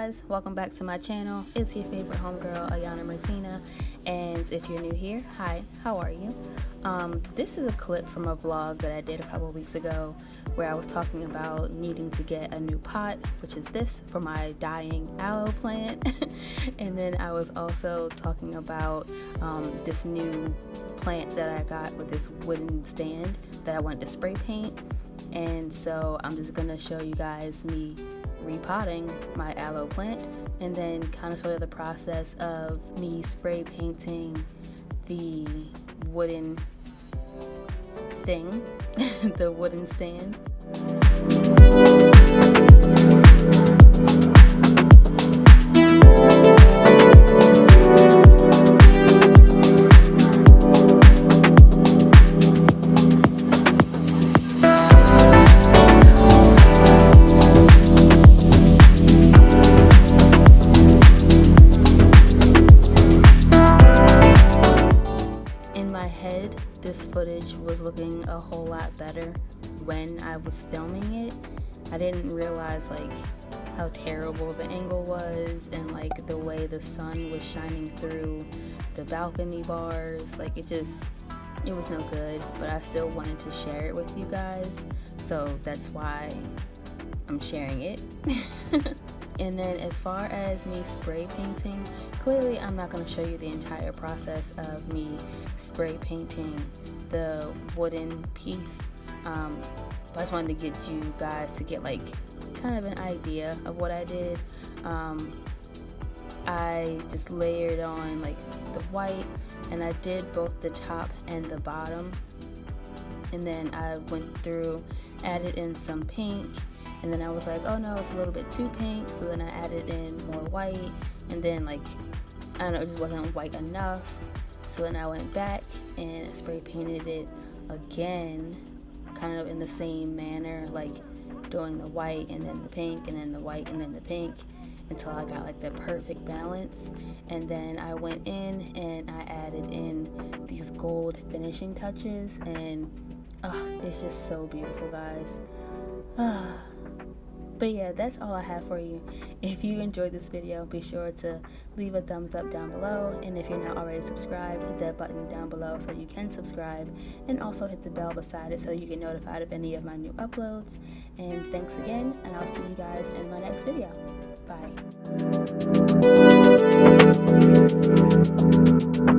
guys, welcome back to my channel. It's your favorite homegirl, Ayana Mertina, and if you're new here, hi, how are you? This is a clip from a vlog that I did a couple weeks ago where I was talking about needing to get a new pot, which is this, for my dying aloe plant. And then I was also talking about this new plant that I got with this wooden stand that I wanted to spray paint. And so I'm just gonna show you guys me repotting my aloe plant and then kind of show you the process of me spray painting the wooden thing, the wooden stand. This footage was looking a whole lot better when I was filming it. I didn't realize like how terrible the angle was and like the way the sun was shining through the balcony bars. Like it was no good, but I still wanted to share it with you guys, so that's why I'm sharing it. And then as far as me spray painting, clearly I'm not going to show you the entire process of me spray painting the wooden piece, but I just wanted to get you guys to get like kind of an idea of what I did. I just layered on like the white, and I did both the top and the bottom, and then I went through, added in some pink, and then I was like, oh no, it's a little bit too pink, so then I added in more white, and then like, I don't know, it just wasn't white enough, so then I went back and spray painted it again, kind of in the same manner, like doing the white and then the pink and then the white and then the pink, until I got like the perfect balance. And then I went in and I added in these gold finishing touches, and it's just so beautiful, guys. But yeah, that's all I have for you. If you enjoyed this video, be sure to leave a thumbs up down below, and if you're not already subscribed, hit that button down below so you can subscribe, and also hit the bell beside it so you get notified of any of my new uploads. And thanks again, and I'll see you guys in my next video. Bye.